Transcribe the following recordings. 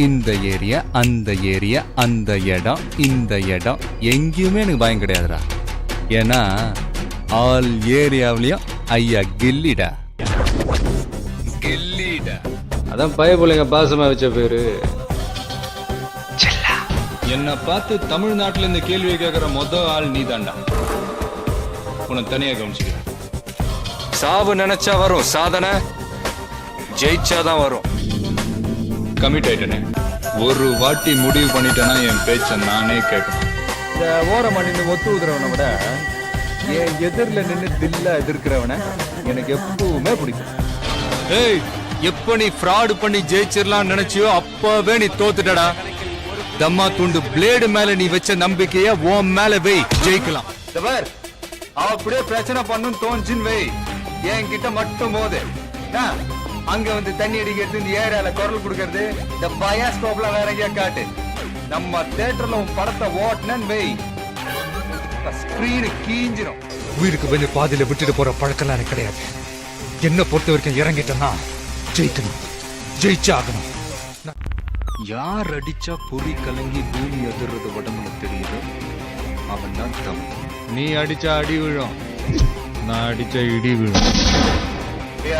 இந்த ஏரியா, அந்த ஏரியா, அந்த இடம், இந்த இடம் எங்கேயுமே எனக்கு பயம் கிடையாதுடா. ஏன்னா ஆல் ஏரியாவிலையும் ஐயா கில்லிடா. கில்லிடா. அதான் பயப்புள்ளைங்க பாசமா வச்ச பேரு. என்னை பார்த்து தமிழ்நாட்டுல இந்த கேள்வி கேட்கிற மொத ஆள் நீ தாண்டா. உன்னை தனியா கவனிச்சுக்கிறேன். சாவு நினைச்சா வரும், சாதனை ஜெயிச்சாதான் வரும். கமிட் ஆயிட்டனே. ஒரு வாட்டி முடிவு பண்ணிட்டேன்னா என் பேச்ச நானே கேட்கணும். இந்த ஓரமா நின்று ஒத்து ஊதுறவனை விட என் எதிரில் நின்று தில்லா எதிர்க்கிறவனை எனக்கு எப்பவுமே பிடிக்கும். ஏய், எப்ப நீ ஃப்ராட் பண்ணி ஜெயிச்சிடலாம் நினைச்சியோ அப்பவே நீ தோத்துட்டடா. தம்மா துண்டு பிளேடு மேல நீ வச்ச நம்பிக்கைய உன் மேல வை, ஜெயிக்கலாம். அப்படியே பிரச்சனை பண்ணும் தோன்றுன்னு வை, என்கிட்ட மட்டும் போது அங்க வந்து தண்ணி அடிக்கிறது, இந்த ஏரியால குரல் கொடுக்கறது, இந்த பயாஸ்கோப்ல வேற எங்கேயா காட்டு. நம்ம தியேட்டர்ல உன் படத்தை ஓட்டுனன்னு வை, ஸ்கிரீனு கீஞ்சிரும். உயிருக்கு வந்து பாதியில விட்டுட்டு போற பழக்கம்லாம் எனக்கு கிடையாது. என்ன பொறுத்த வரைக்கும் இறங்கிட்டேன்னா ஜெயிக்கணும், ஜெயிச்சாகணும். யார் அடிச்சா பொறி கலங்கி பூமி அதிர்றது உடம்புல தெரியுது, அவன் தான் தமிழ். நீ அடிச்சா அடி விழும், நான் அடிச்சா இடி விழும்.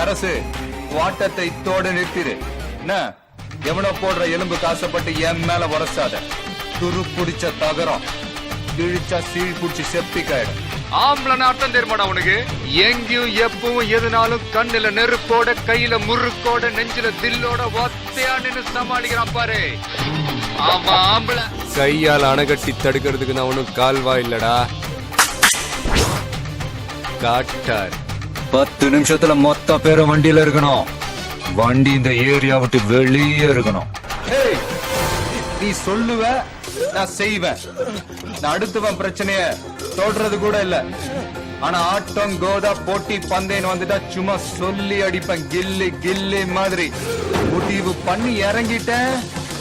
அரசு வாட்டத்தை இத்தோடு நிறுத்திடு. என்ன எவனோ போடுற எலும்பு காசப்பட்டு என் மேல உரசாத. துரு புடிச்ச தகரம் கிழிச்சா சீழ் புடிச்சு செப்டிக் ஆயிடும். ஆம்பளை அர்த்தம் தெரியுமாடா உனக்கு? எங்கேயும் எப்பவும் எதுனாலும் கண்ணுல நெருப்போட, கையில முறுக்கோட, நெஞ்சில தில்லோட ஒத்தையா நின்னு சமாளிக்கிறான் பாரு. ஆமா ஆம்பளை. கையால் அணைகட்டி தடுக்கிறதுக்கு நான் ஒன்னும் கால்வா இல்லடா, காட்டார். 10 நிமிஷத்துல மொத்த பேரும் வண்டியில இருக்கணும். வண்டி இந்த ஏரியா விட்டு வெளியே இருக்கணும். நீ சொல்லுவ, நான் செய்வேன். நான் அடுத்தவன் பிரச்சனைய தோடுறது கூட இல்ல. ஆனா ஆட்டம் கோதா போட்டி பந்தேன்னு வந்துட்டா சும்மா சொல்லி அடிப்பேன், கில்லி கில்லி மாதிரி. முடிவு பண்ணி இறங்கிட்டேன்,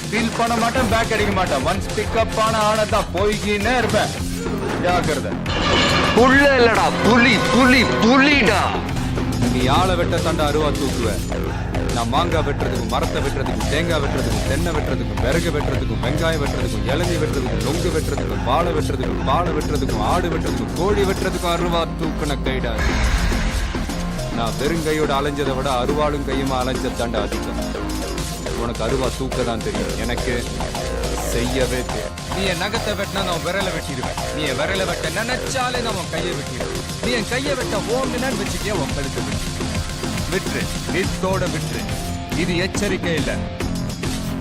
ஃபீல் பண்ண மாட்டேன், பேக் அடிக்க மாட்டேன். ஒன்ஸ் பிக்கப் ஆன ஆனதான் போய்கின்னே இருப்பேன். ஜாக்கிரதை. புள்ள இல்லடா, புலி புலி புலிடா. நீ ஆளை வெட்ட தாண்டா அருவா தூக்குவ. நான் மாங்காய் வெட்டுறதுக்கும், மரத்தை வெட்டுறதுக்கும், தேங்காய் வெட்டுறதுக்கும், தென்னை வெட்டுறதுக்கும், விறகு வெட்டுறதுக்கும், வெங்காயம் வெட்டுறதுக்கும், இளநீ வெட்டுறதுக்கும், நொங்கு வெட்டுறதுக்கும், வாழை வெட்டுறதுக்கும், பாலை வெட்டுறதுக்கும், ஆடு வெட்டுறதுக்கும், கோழி வெட்டுறதுக்கும் அருவா தூக்குன கைடா. நான் வெறுங்கையோட அலைஞ்சதை விட அருவாளும் கையுமா அலைஞ்ச தாண்டா அதிகம். உனக்கு அருவா தூக்க தான் தெரியும், எனக்கு செய்யவே தெரியும். நீ என் நகத்தை வெட்டினா நான் விரலை வெட்டிடுவேன். நீ என் விரலை வெட்ட நினைச்சாலே நான் உன் கையை வெட்டிடுவேன். நீ என் கையை வெட்ட ஓங்குன்னு வச்சுக்கே உன் கழுத்து விட்டுரு, நித்தோட விட்டுரு. இது எச்சரிக்கை இல்ல,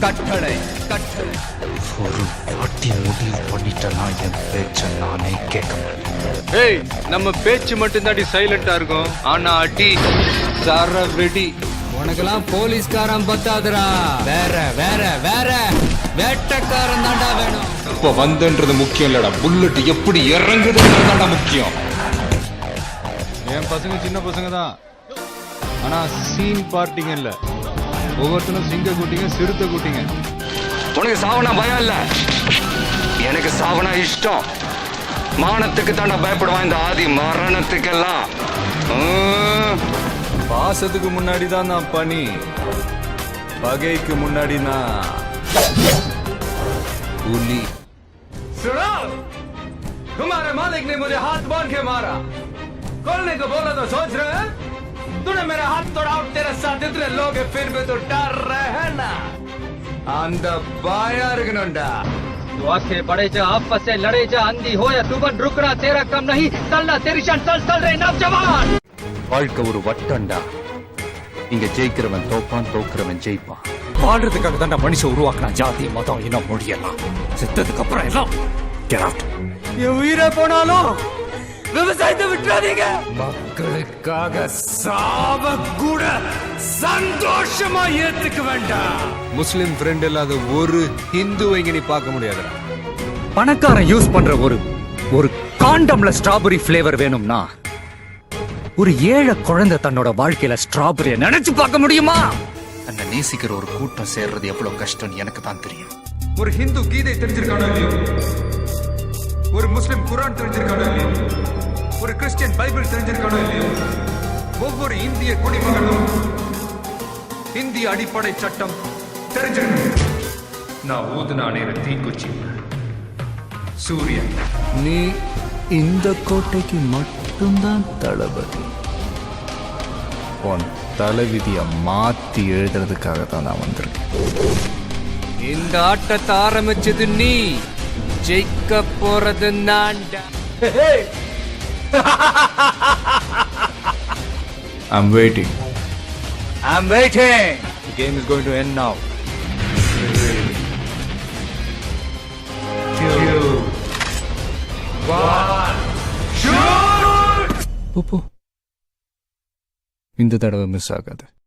கட்டளை. கட்டளை. ஒரு வாட்டி முடிவு பண்ணிட்டேன்னா என் பேச்ச நானே கேட்க மாட்டேன். ஏய், நம்ம பேச்சு மட்டும் தாண்டி சைலண்டா இருக்கும், ஆனா அடி சர வெடி. உனக்கெல்லாம் போலீஸ்காரன் பத்தாதுரா, வேற வேற வேற வேட்டக்காரன் தாண்டா வேணும். இப்ப வந்துன்றது முக்கியம் இல்லடா, புல்லட் எப்படி இறங்குதுன்றது தாண்டா முக்கியம். என் பசங்க சின்ன பசங்க தான், ஆனா சீன் பார்ட்டிங்க இல்ல. ஒவ்வொருத்தரும் சிங்க கூட்டிங்க, சிறுத்தை கூட்டிங்க. உனக்கு சாவனா பயம் இல்ல, எனக்கு சாவனா இஷ்டம். மானத்துக்கு தாண்டா பயப்படுவான் இந்த ஆதி, மரணத்துக்கெல்லாம். பாசத்துக்கு முன்னாடி தான் நான் பனி, பகைக்கு முன்னாடி நான் புலி. तुम्हारे मालिक ने मुझे हाथ बांध के मारा, खोलने को बोला तो सोच रहे हैं? तूने मेरा हाथ तोड़ा, तेरे साथ इतने लोग हैं, फिर भी तो डर रहे हैं ना? அந்த பாயா இருக்கணும்டா. दुआ से पड़े जा, आपस से लड़े जा, अंधी हो या तूफान, रुकना तेरा कम नहीं, चलना तेरी शान, चल रे नौजवान. வாழ்க்கை ஒரு வட்டம்டா. இங்க ஜெயிக்கிறவன் தோப்பான், தோக்குறவன் ஜெயிப்பான். வாழ்றதுக்காக தாண்டா மனுஷன் உருவாக்குனா. ஜாதி, மதம், இனம், மொழியெல்லாம் செத்ததுக்கு அப்புறம் எல்லாம் get out. என் உயிரை போனாலும் விவசாயத்தை விட்டுறாதீங்க. மக்களுக்காக சாவ கூட சந்தோஷமா ஏத்துக்க வேண்டாம். முஸ்லிம் ஃப்ரெண்ட் இல்லாத ஒரு ஹிந்துவை இங்க நீ பார்க்க முடியாதுடா. பணக்காரன் யூஸ் பண்ற ஒரு காண்டம்ல ஸ்ட்ராபெரி ஃபிளேவர் வேணும்னா ஒரு ஏழை குழந்தை தன்னோட வாழ்க்கையில ஸ்ட்ராபெரிய நினைச்சு பார்க்க முடியுமா? அந்த நேசிக்கிற ஒரு கூட்டம் சேர்றது எவ்வளவு கஷ்டம் எனக்கு தான் தெரியும். ஒரு ஹிந்து கீதை தெரிஞ்சிருக்கானோ இல்லையோ, ஒரு முஸ்லிம் குரான் தெரிஞ்சிருக்கானோ இல்லையோ, ஒரு கிறிஸ்டியன் பைபிள் தெரிஞ்சிருக்கானோ இல்லையோ, ஒவ்வொரு இந்திய குடிமகனும் இந்திய அடிப்படை சட்டம் தெரிஞ்சிருக்கணும். நான் ஊதுன அணையிற தீக்குச்சி சூரியன். நீ இந்த கோட்டைக்கு மட்டும்தான் தளபதி. உன் தலைவிதியை மாத்தி எழுதுறதுக்காக தான் நான் வந்திருக்கேன். இந்த ஆட்டத்தை ஆரம்பிச்சது நீ, ஜெயிக்க போறது நான். I'm waiting. I'm waiting. The game is going to end now. போ இந்த தடவை மிஸ் ஆகாது.